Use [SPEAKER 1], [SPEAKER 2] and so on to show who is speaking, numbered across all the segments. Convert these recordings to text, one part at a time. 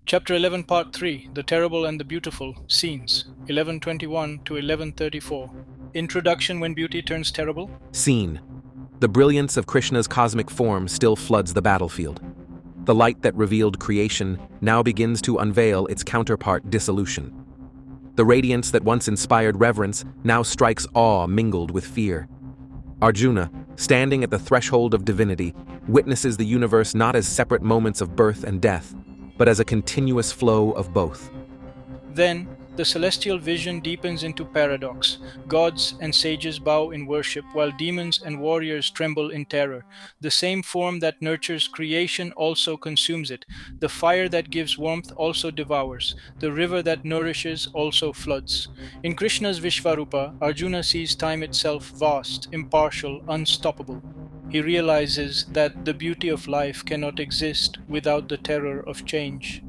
[SPEAKER 1] Chapter 11, Part 3, The Terrible and the Beautiful, Scenes, 1121 to 1134. Introduction when beauty turns terrible.
[SPEAKER 2] Scene. The brilliance of Krishna's cosmic form still floods the battlefield. The light that revealed creation now begins to unveil its counterpart, dissolution. The radiance that once inspired reverence now strikes awe mingled with fear. Arjuna, standing at the threshold of divinity, witnesses the universe not as separate moments of birth and death, but as a continuous flow of both.
[SPEAKER 1] Then, the celestial vision deepens into paradox. Gods and sages bow in worship, while demons and warriors tremble in terror. The same form that nurtures creation also consumes it. The fire that gives warmth also devours. The river that nourishes also floods. In Krishna's Vishwarupa, Arjuna sees time itself vast, impartial, unstoppable. He realizes that the beauty of life cannot exist without the terror of change.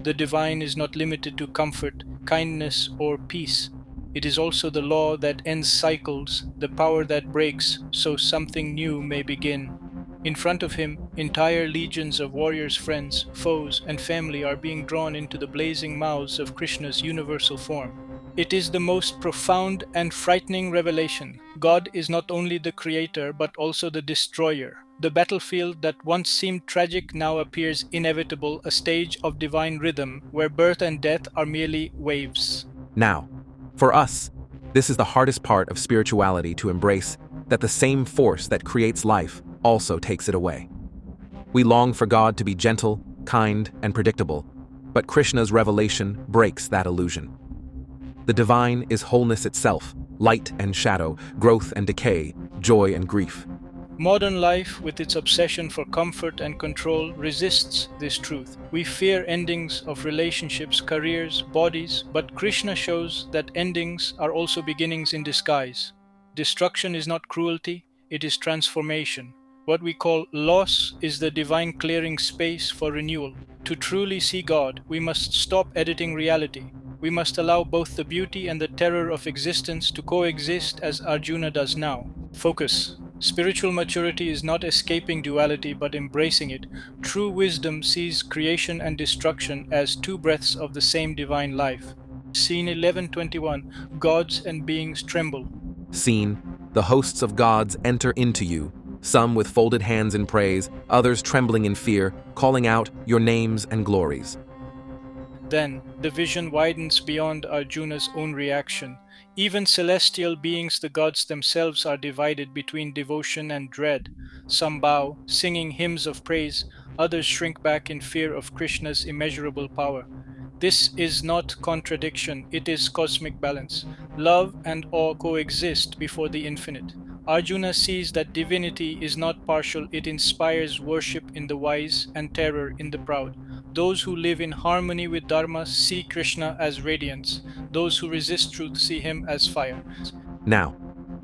[SPEAKER 1] The divine is not limited to comfort, kindness, or peace. It is also the law that ends cycles, the power that breaks, so something new may begin. In front of him, entire legions of warriors, friends, foes, and family are being drawn into the blazing mouths of Krishna's universal form. It is the most profound and frightening revelation. God is not only the creator but also the destroyer. The battlefield that once seemed tragic now appears inevitable, a stage of divine rhythm where birth and death are merely waves.
[SPEAKER 2] Now, for us, this is the hardest part of spirituality, to embrace that the same force that creates life also takes it away. We long for God to be gentle, kind, and predictable, but Krishna's revelation breaks that illusion. The divine is wholeness itself, light and shadow, growth and decay, joy and grief.
[SPEAKER 1] Modern life, with its obsession for comfort and control, resists this truth. We fear endings of relationships, careers, bodies, but Krishna shows that endings are also beginnings in disguise. Destruction is not cruelty, it is transformation. What we call loss is the divine clearing space for renewal. To truly see God, we must stop editing reality. We must allow both the beauty and the terror of existence to coexist as Arjuna does now. Focus. Spiritual maturity is not escaping duality but embracing it. True wisdom sees creation and destruction as two breaths of the same divine life. Scene 1121. Gods and beings tremble.
[SPEAKER 2] Scene. The hosts of gods enter into you, some with folded hands in praise, others trembling in fear, calling out your names and glories.
[SPEAKER 1] Then, the vision widens beyond Arjuna's own reaction. Even celestial beings, the gods themselves, are divided between devotion and dread. Some bow, singing hymns of praise, others shrink back in fear of Krishna's immeasurable power. This is not contradiction, it is cosmic balance. Love and awe coexist before the infinite. Arjuna sees that divinity is not partial, it inspires worship in the wise and terror in the proud. Those who live in harmony with Dharma see Krishna as radiance. Those who resist truth see him as fire.
[SPEAKER 2] Now,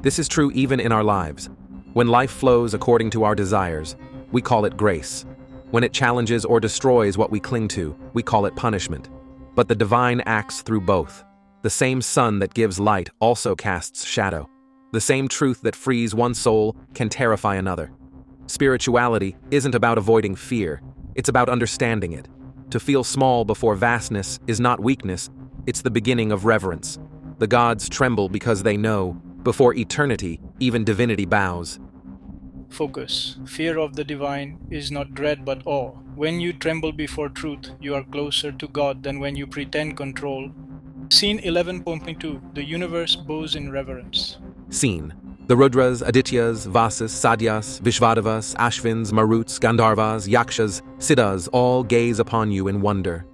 [SPEAKER 2] this is true even in our lives. When life flows according to our desires, we call it grace. When it challenges or destroys what we cling to, we call it punishment. But the divine acts through both. The same sun that gives light also casts shadow. The same truth that frees one soul can terrify another. Spirituality isn't about avoiding fear, it's about understanding it. To feel small before vastness is not weakness, it's the beginning of reverence. The gods tremble because they know, before eternity, even divinity bows.
[SPEAKER 1] Focus. Fear of the divine is not dread but awe. When you tremble before truth, you are closer to God than when you pretend control. Scene 11.2. The universe bows in reverence.
[SPEAKER 2] Scene. The Rudras, Adityas, Vasas, Sadyas, Vishvadevas, Ashvins, Maruts, Gandharvas, Yakshas, Siddhas all gaze upon you in wonder.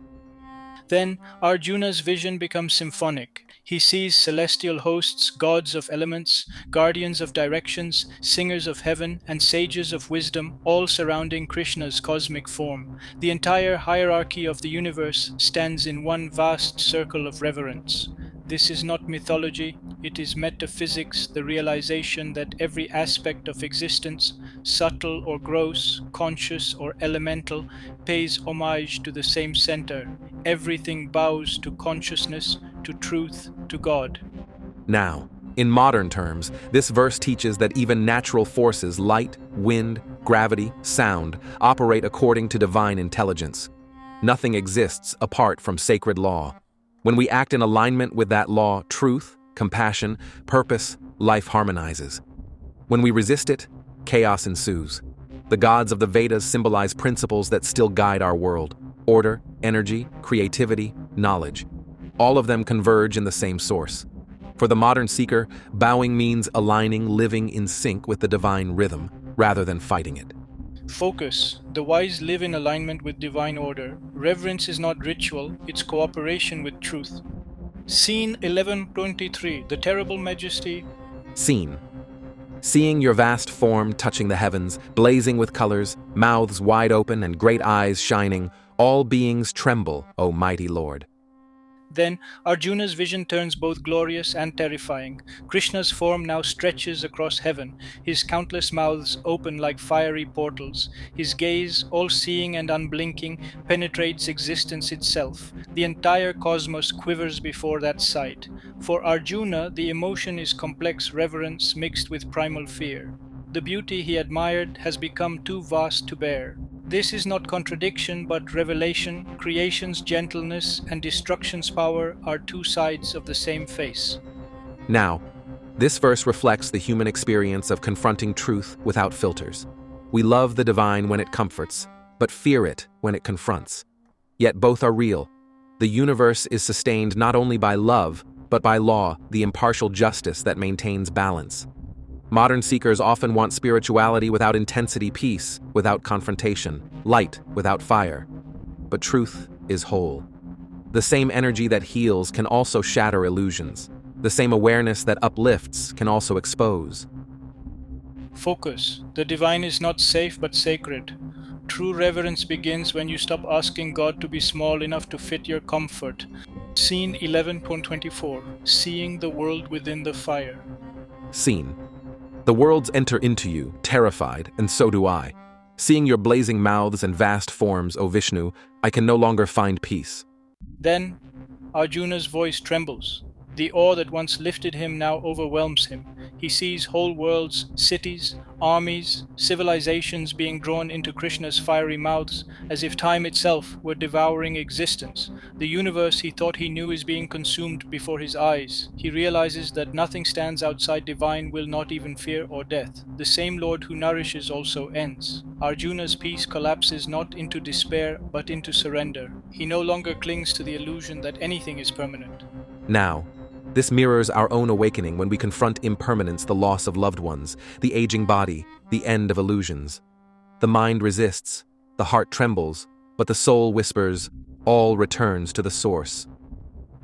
[SPEAKER 1] Then Arjuna's vision becomes symphonic. He sees celestial hosts, gods of elements, guardians of directions, singers of heaven, and sages of wisdom, all surrounding Krishna's cosmic form. The entire hierarchy of the universe stands in one vast circle of reverence. This is not mythology, it is metaphysics, the realization that every aspect of existence, subtle or gross, conscious or elemental, pays homage to the same center. Everything bows to consciousness, to truth, to God.
[SPEAKER 2] Now, in modern terms, this verse teaches that even natural forces, light, wind, gravity, sound, operate according to divine intelligence. Nothing exists apart from sacred law. When we act in alignment with that law, truth, compassion, purpose, life harmonizes. When we resist it, chaos ensues. The gods of the Vedas symbolize principles that still guide our world: order, energy, creativity, knowledge. All of them converge in the same source. For the modern seeker, bowing means aligning, living in sync with the divine rhythm, rather than fighting it.
[SPEAKER 1] Focus. The wise live in alignment with divine order. Reverence is not ritual, it's cooperation with truth. Scene 1123. The terrible majesty.
[SPEAKER 2] Scene. Seeing your vast form touching the heavens, blazing with colors, mouths wide open and great eyes shining, all beings tremble, O mighty Lord.
[SPEAKER 1] Then Arjuna's vision turns both glorious and terrifying. Krishna's form now stretches across heaven, his countless mouths open like fiery portals. His gaze, all-seeing and unblinking, penetrates existence itself. The entire cosmos quivers before that sight. For Arjuna, the emotion is complex reverence mixed with primal fear. The beauty he admired has become too vast to bear. This is not contradiction but revelation. Creation's gentleness and destruction's power are two sides of the same face.
[SPEAKER 2] Now, this verse reflects the human experience of confronting truth without filters. We love the divine when it comforts, but fear it when it confronts. Yet both are real. The universe is sustained not only by love, but by law, the impartial justice that maintains balance. Modern seekers often want spirituality without intensity, peace without confrontation, light without fire. But truth is whole. The same energy that heals can also shatter illusions. The same awareness that uplifts can also expose.
[SPEAKER 1] Focus. The divine is not safe but sacred. True reverence begins when you stop asking God to be small enough to fit your comfort. Scene 11.24. Seeing the world within the fire.
[SPEAKER 2] Scene. The worlds enter into you, terrified, and so do I. Seeing your blazing mouths and vast forms, O Vishnu, I can no longer find peace.
[SPEAKER 1] Then Arjuna's voice trembles. The awe that once lifted him now overwhelms him. He sees whole worlds, cities, armies, civilizations being drawn into Krishna's fiery mouths, as if time itself were devouring existence. The universe he thought he knew is being consumed before his eyes. He realizes that nothing stands outside divine will, not even fear or death. The same Lord who nourishes also ends. Arjuna's peace collapses not into despair but into surrender. He no longer clings to the illusion that anything is permanent.
[SPEAKER 2] Now, this mirrors our own awakening when we confront impermanence, the loss of loved ones, the aging body, the end of illusions. The mind resists, the heart trembles, but the soul whispers, all returns to the source.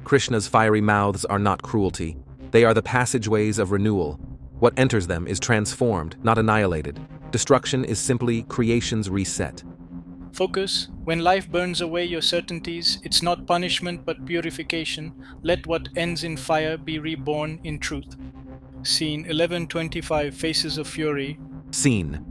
[SPEAKER 2] Krishna's fiery mouths are not cruelty. They are the passageways of renewal. What enters them is transformed, not annihilated. Destruction is simply creation's reset.
[SPEAKER 1] Focus. When life burns away your certainties, it's not punishment but purification. Let what ends in fire be reborn in truth. Scene 1125. Faces of Fury.
[SPEAKER 2] Scene.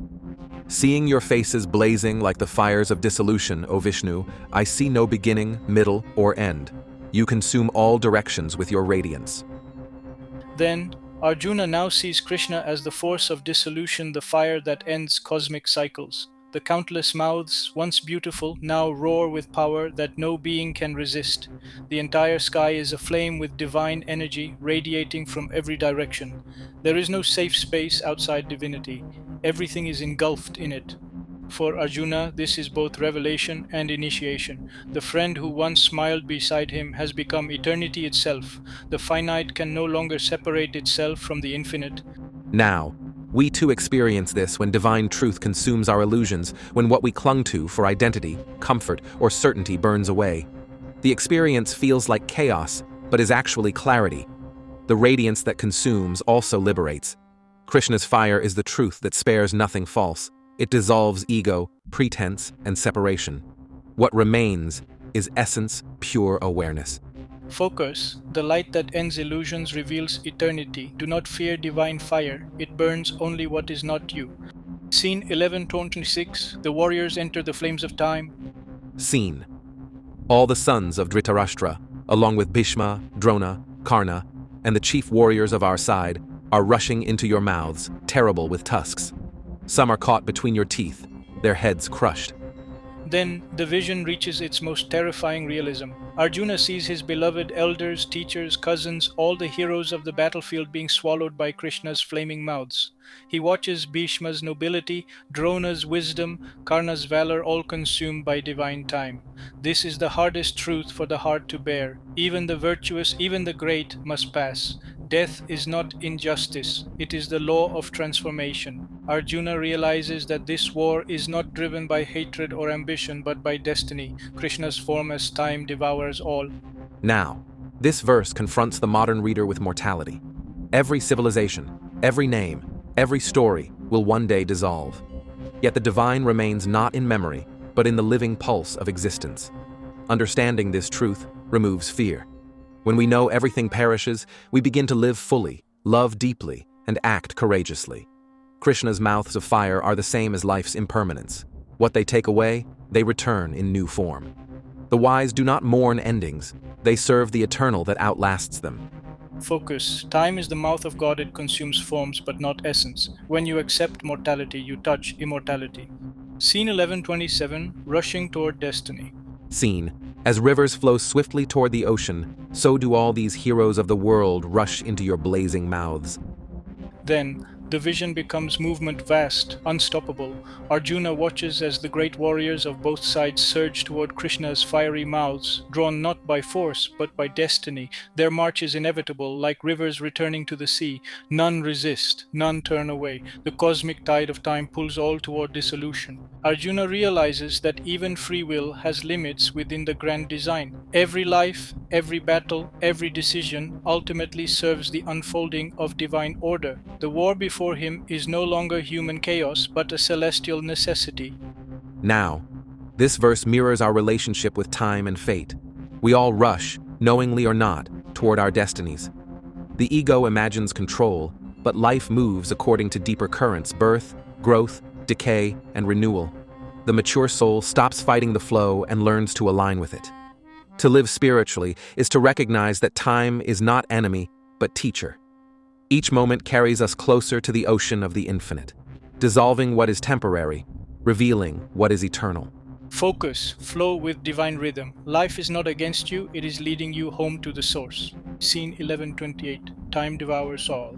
[SPEAKER 2] Seeing your faces blazing like the fires of dissolution, O Vishnu, I see no beginning, middle, or end. You consume all directions with your radiance.
[SPEAKER 1] Then Arjuna now sees Krishna as the force of dissolution, the fire that ends cosmic cycles. The countless mouths, once beautiful, now roar with power that no being can resist. The entire sky is aflame with divine energy radiating from every direction. There is no safe space outside divinity. Everything is engulfed in it. For Arjuna, this is both revelation and initiation. The friend who once smiled beside him has become eternity itself. The finite can no longer separate itself from the infinite.
[SPEAKER 2] Now, we too experience this when divine truth consumes our illusions, when what we clung to for identity, comfort, or certainty burns away. The experience feels like chaos, but is actually clarity. The radiance that consumes also liberates. Krishna's fire is the truth that spares nothing false. It dissolves ego, pretense, and separation. What remains is essence, pure awareness.
[SPEAKER 1] Focus. The light that ends illusions reveals eternity. Do not fear divine fire. It burns only what is not you. Scene 1126. The warriors enter the flames of time.
[SPEAKER 2] Scene. All the sons of Dhritarashtra, along with Bhishma, Drona, Karna, and the chief warriors of our side, are rushing into your mouths, terrible with tusks. Some are caught between your teeth, their heads crushed.
[SPEAKER 1] Then the vision reaches its most terrifying realism. Arjuna sees his beloved elders, teachers, cousins, all the heroes of the battlefield being swallowed by Krishna's flaming mouths. He watches Bhishma's nobility, Drona's wisdom, Karna's valor all consumed by divine time. This is the hardest truth for the heart to bear. Even the virtuous, even the great must pass. Death is not injustice, it is the law of transformation. Arjuna realizes that this war is not driven by hatred or ambition but by destiny, Krishna's form as time devours all.
[SPEAKER 2] Now, this verse confronts the modern reader with mortality. Every civilization, every name, every story will one day dissolve. Yet the divine remains not in memory, but in the living pulse of existence. Understanding this truth removes fear. When we know everything perishes, we begin to live fully, love deeply, and act courageously. Krishna's mouths of fire are the same as life's impermanence. What they take away, they return in new form. The wise do not mourn endings, they serve the eternal that outlasts them.
[SPEAKER 1] Focus. Time is the mouth of God, it consumes forms but not essence. When you accept mortality, you touch immortality. Scene 1127, rushing toward destiny.
[SPEAKER 2] Scene. As rivers flow swiftly toward the ocean, so do all these heroes of the world rush into your blazing mouths.
[SPEAKER 1] Then, the vision becomes movement vast, unstoppable. Arjuna watches as the great warriors of both sides surge toward Krishna's fiery mouths, drawn not by force, but by destiny. Their march is inevitable, like rivers returning to the sea. None resist, none turn away. The cosmic tide of time pulls all toward dissolution. Arjuna realizes that even free will has limits within the grand design. Every life, every battle, every decision ultimately serves the unfolding of divine order. The war before him is no longer human chaos, but a celestial necessity.
[SPEAKER 2] Now, this verse mirrors our relationship with time and fate. We all rush, knowingly or not, toward our destinies. The ego imagines control, but life moves according to deeper currents: birth, growth, decay, and renewal. The mature soul stops fighting the flow and learns to align with it. To live spiritually is to recognize that time is not enemy, but teacher. Each moment carries us closer to the ocean of the infinite, dissolving what is temporary, revealing what is eternal.
[SPEAKER 1] Focus, flow with divine rhythm. Life is not against you, it is leading you home to the source. Scene 1128, time devours all.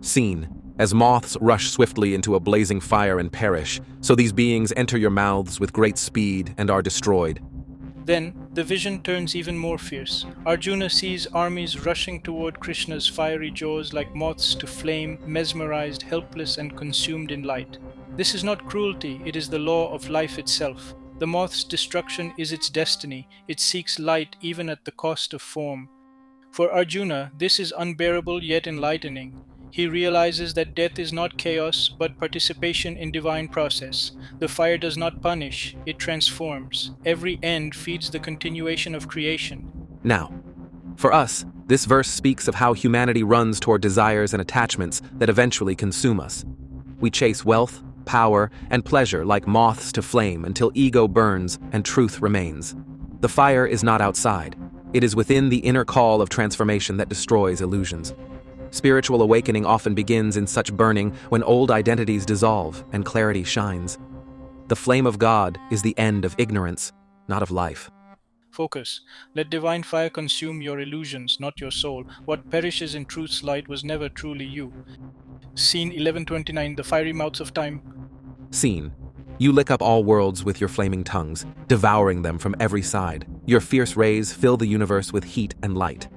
[SPEAKER 2] Scene. As moths rush swiftly into a blazing fire and perish, so these beings enter your mouths with great speed and are destroyed.
[SPEAKER 1] Then, the vision turns even more fierce. Arjuna sees armies rushing toward Krishna's fiery jaws like moths to flame, mesmerized, helpless, and consumed in light. This is not cruelty, it is the law of life itself. The moth's destruction is its destiny, it seeks light even at the cost of form. For Arjuna, this is unbearable yet enlightening. He realizes that death is not chaos, but participation in divine process. The fire does not punish, it transforms. Every end feeds the continuation of creation.
[SPEAKER 2] Now, for us, this verse speaks of how humanity runs toward desires and attachments that eventually consume us. We chase wealth, power, and pleasure like moths to flame until ego burns and truth remains. The fire is not outside. It is within the inner call of transformation that destroys illusions. Spiritual awakening often begins in such burning when old identities dissolve and clarity shines. The flame of God is the end of ignorance, not of life.
[SPEAKER 1] Focus. Let divine fire consume your illusions, not your soul. What perishes in truth's light was never truly you. Scene 1129, the fiery mouths of time.
[SPEAKER 2] Scene. You lick up all worlds with your flaming tongues, devouring them from every side. Your fierce rays fill the universe with heat and light.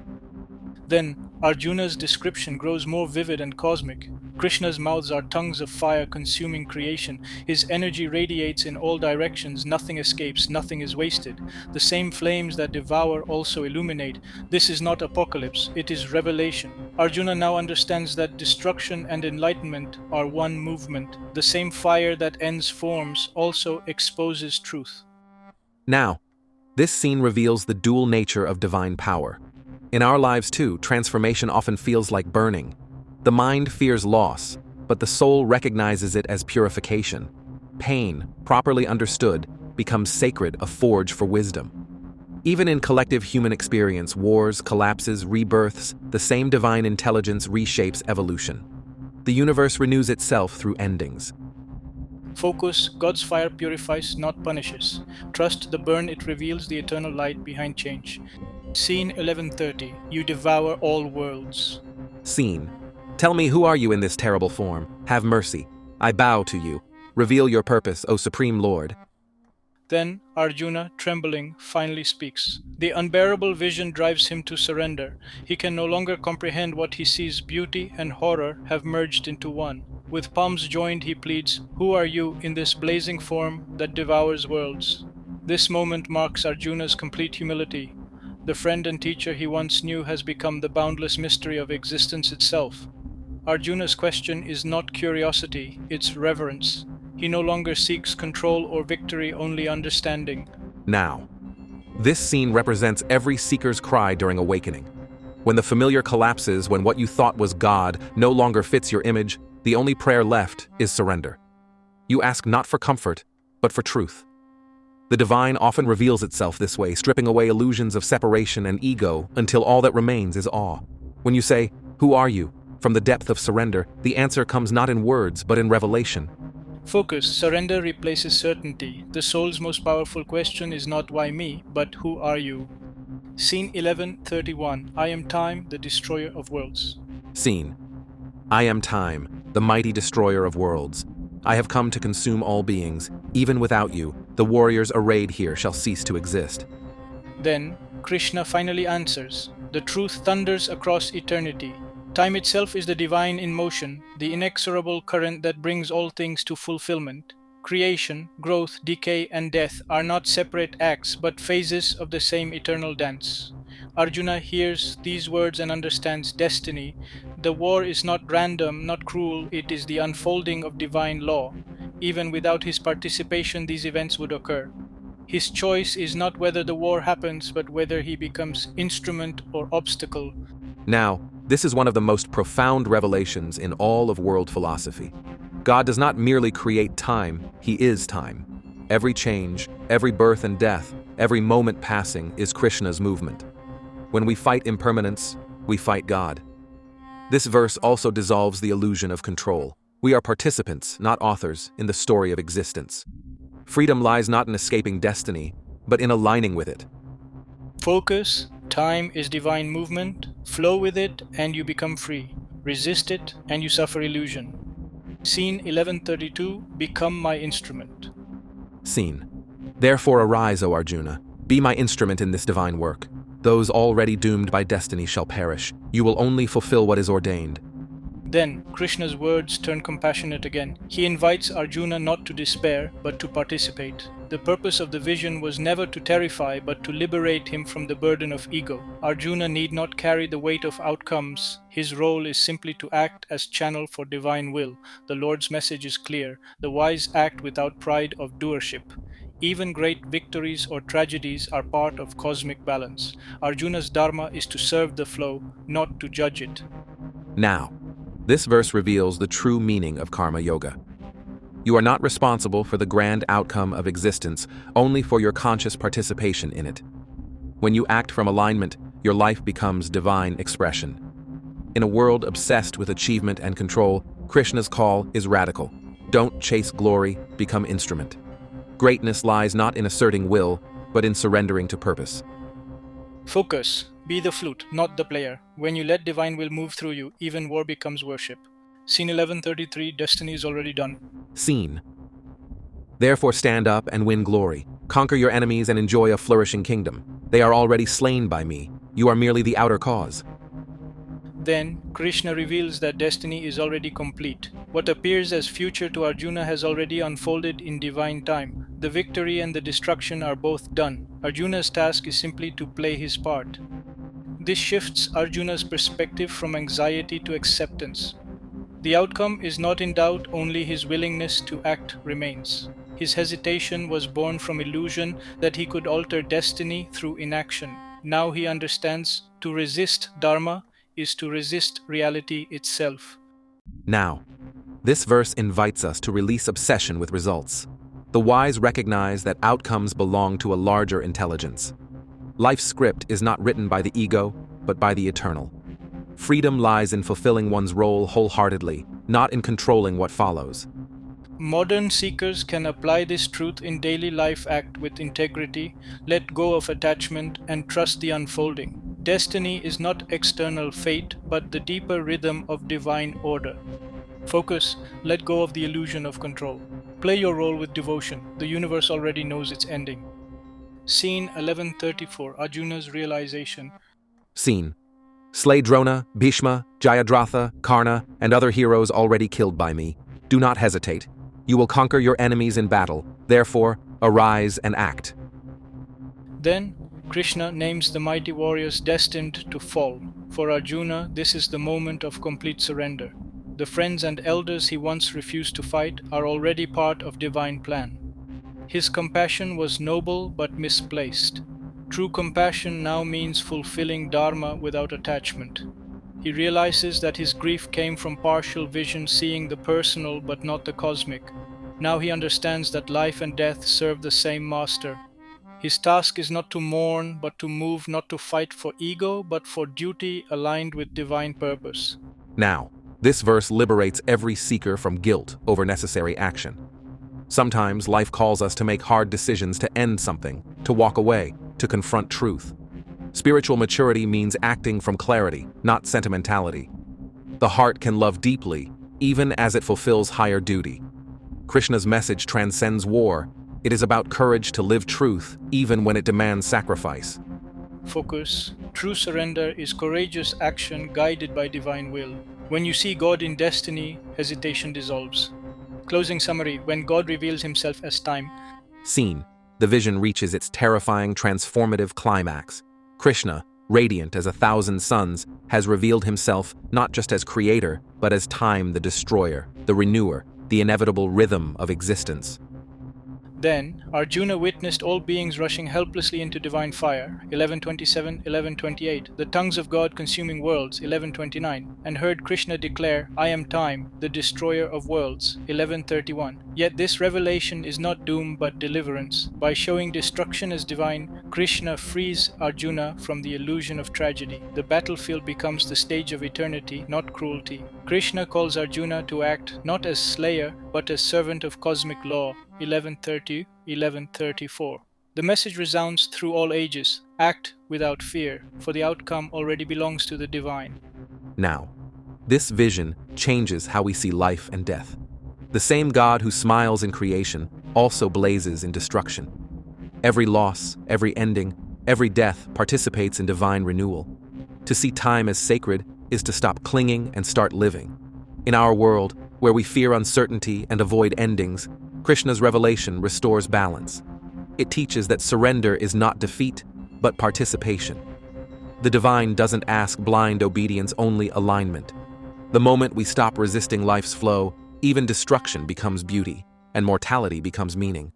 [SPEAKER 1] Then, Arjuna's description grows more vivid and cosmic. Krishna's mouths are tongues of fire consuming creation. His energy radiates in all directions, nothing escapes, nothing is wasted. The same flames that devour also illuminate. This is not apocalypse, it is revelation. Arjuna now understands that destruction and enlightenment are one movement. The same fire that ends forms also exposes truth.
[SPEAKER 2] Now, this scene reveals the dual nature of divine power. In our lives too, transformation often feels like burning. The mind fears loss, but the soul recognizes it as purification. Pain, properly understood, becomes sacred, a forge for wisdom. Even in collective human experience, wars, collapses, rebirths, the same divine intelligence reshapes evolution. The universe renews itself through endings.
[SPEAKER 1] Focus, God's fire purifies, not punishes. Trust the burn, it reveals the eternal light behind change. Scene 1130. You devour all worlds.
[SPEAKER 2] Scene. Tell me, who are you in this terrible form? Have mercy. I bow to you. Reveal your purpose, O Supreme Lord.
[SPEAKER 1] Then Arjuna, trembling, finally speaks. The unbearable vision drives him to surrender. He can no longer comprehend what he sees. Beauty and horror have merged into one. With palms joined, he pleads, "Who are you in this blazing form that devours worlds?" This moment marks Arjuna's complete humility. The friend and teacher he once knew has become the boundless mystery of existence itself. Arjuna's question is not curiosity, it's reverence. He no longer seeks control or victory, only understanding.
[SPEAKER 2] Now, this scene represents every seeker's cry during awakening. When the familiar collapses, when what you thought was God no longer fits your image, the only prayer left is surrender. You ask not for comfort, but for truth. The divine often reveals itself this way, stripping away illusions of separation and ego until all that remains is awe. When you say, "Who are you?" from the depth of surrender, the answer comes not in words, but in revelation.
[SPEAKER 1] Focus, surrender replaces certainty. The soul's most powerful question is not why me, but who are you? Scene 1131. I am time, the destroyer of worlds.
[SPEAKER 2] Scene. I am time, the mighty destroyer of worlds. I have come to consume all beings. Even without you, the warriors arrayed here shall cease to exist.
[SPEAKER 1] Then Krishna finally answers. The truth thunders across eternity. Time itself is the divine in motion, the inexorable current that brings all things to fulfillment. Creation, growth, decay, and death are not separate acts, but phases of the same eternal dance. Arjuna hears these words and understands destiny. The war is not random, not cruel, it is the unfolding of divine law. Even without his participation, these events would occur. His choice is not whether the war happens, but whether he becomes instrument or obstacle.
[SPEAKER 2] Now, this is one of the most profound revelations in all of world philosophy. God does not merely create time, He is time. Every change, every birth and death, every moment passing is Krishna's movement. When we fight impermanence, we fight God. This verse also dissolves the illusion of control. We are participants, not authors, in the story of existence. Freedom lies not in escaping destiny, but in aligning with it.
[SPEAKER 1] Focus, time is divine movement, flow with it and you become free. Resist it and you suffer illusion. Scene 1132, become my instrument.
[SPEAKER 2] Scene. Therefore arise, O Arjuna, be my instrument in this divine work. Those already doomed by destiny shall perish. You will only fulfill what is ordained.
[SPEAKER 1] Then Krishna's words turn compassionate again. He invites Arjuna not to despair, but to participate. The purpose of the vision was never to terrify, but to liberate him from the burden of ego. Arjuna need not carry the weight of outcomes. His role is simply to act as channel for divine will. The Lord's message is clear. The wise act without pride of doership. Even great victories or tragedies are part of cosmic balance. Arjuna's dharma is to serve the flow, not to judge it.
[SPEAKER 2] Now, this verse reveals the true meaning of karma yoga. You are not responsible for the grand outcome of existence, only for your conscious participation in it. When you act from alignment, your life becomes divine expression. In a world obsessed with achievement and control, Krishna's call is radical. Don't chase glory, become instrument. Greatness lies not in asserting will, but in surrendering to purpose.
[SPEAKER 1] Focus. Be the flute, not the player. When you let divine will move through you, even war becomes worship. Scene 1133, destiny is already done.
[SPEAKER 2] Scene. Therefore stand up and win glory. Conquer your enemies and enjoy a flourishing kingdom. They are already slain by me. You are merely the outer cause.
[SPEAKER 1] Then Krishna reveals that destiny is already complete. What appears as future to Arjuna has already unfolded in divine time. The victory and the destruction are both done. Arjuna's task is simply to play his part. This shifts Arjuna's perspective from anxiety to acceptance. The outcome is not in doubt, only his willingness to act remains. His hesitation was born from illusion that he could alter destiny through inaction. Now he understands to resist dharma is to resist reality itself.
[SPEAKER 2] Now, this verse invites us to release obsession with results. The wise recognize that outcomes belong to a larger intelligence. Life's script is not written by the ego, but by the eternal. Freedom lies in fulfilling one's role wholeheartedly, not in controlling what follows.
[SPEAKER 1] Modern seekers can apply this truth in daily life, act with integrity, let go of attachment, and trust the unfolding. Destiny is not external fate, but the deeper rhythm of divine order. Focus, let go of the illusion of control. Play your role with devotion. The universe already knows its ending. Scene 1134, Arjuna's realization.
[SPEAKER 2] Scene: slay Drona, Bhishma, Jayadratha, Karna, and other heroes already killed by me. Do not hesitate. You will conquer your enemies in battle. Therefore, arise and act.
[SPEAKER 1] Then, Krishna names the mighty warriors destined to fall. For Arjuna, this is the moment of complete surrender. The friends and elders he once refused to fight are already part of divine plan. His compassion was noble but misplaced. True compassion now means fulfilling dharma without attachment. He realizes that his grief came from partial vision, seeing the personal but not the cosmic. Now he understands that life and death serve the same master. His task is not to mourn, but to move, not to fight for ego, but for duty aligned with divine purpose.
[SPEAKER 2] Now, this verse liberates every seeker from guilt over necessary action. Sometimes life calls us to make hard decisions, to end something, to walk away, to confront truth. Spiritual maturity means acting from clarity, not sentimentality. The heart can love deeply, even as it fulfills higher duty. Krishna's message transcends war. It is about courage to live truth, even when it demands sacrifice.
[SPEAKER 1] Focus. True surrender is courageous action guided by divine will. When you see God in destiny, hesitation dissolves. Closing summary. When God reveals himself as time.
[SPEAKER 2] Scene: the vision reaches its terrifying, transformative climax. Krishna, radiant as 1,000 suns, has revealed himself not just as creator, but as time, the destroyer, the renewer, the inevitable rhythm of existence.
[SPEAKER 1] Then Arjuna witnessed all beings rushing helplessly into divine fire, 11:27, 11:28, the tongues of God consuming worlds, 11:29, and heard Krishna declare, I am time, the destroyer of worlds, 11:31. Yet this revelation is not doom but deliverance. By showing destruction as divine, Krishna frees Arjuna from the illusion of tragedy. The battlefield becomes the stage of eternity, not cruelty. Krishna calls Arjuna to act not as slayer, but as servant of cosmic law, 11:30, 11:34. The message resounds through all ages. Act without fear, for the outcome already belongs to the divine.
[SPEAKER 2] Now, this vision changes how we see life and death. The same God who smiles in creation also blazes in destruction. Every loss, every ending, every death participates in divine renewal. To see time as sacred is to stop clinging and start living. In our world, where we fear uncertainty and avoid endings, Krishna's revelation restores balance. It teaches that surrender is not defeat, but participation. The divine doesn't ask blind obedience, only alignment. The moment we stop resisting life's flow, even destruction becomes beauty, and mortality becomes meaning.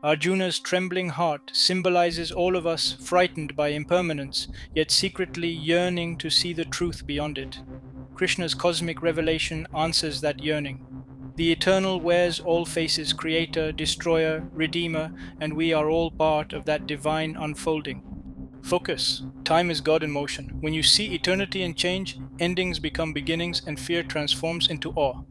[SPEAKER 1] Arjuna's trembling heart symbolizes all of us frightened by impermanence, yet secretly yearning to see the truth beyond it. Krishna's cosmic revelation answers that yearning. The eternal wears all faces, creator, destroyer, redeemer, and we are all part of that divine unfolding. Focus. Time is God in motion. When you see eternity and change, endings become beginnings and fear transforms into awe.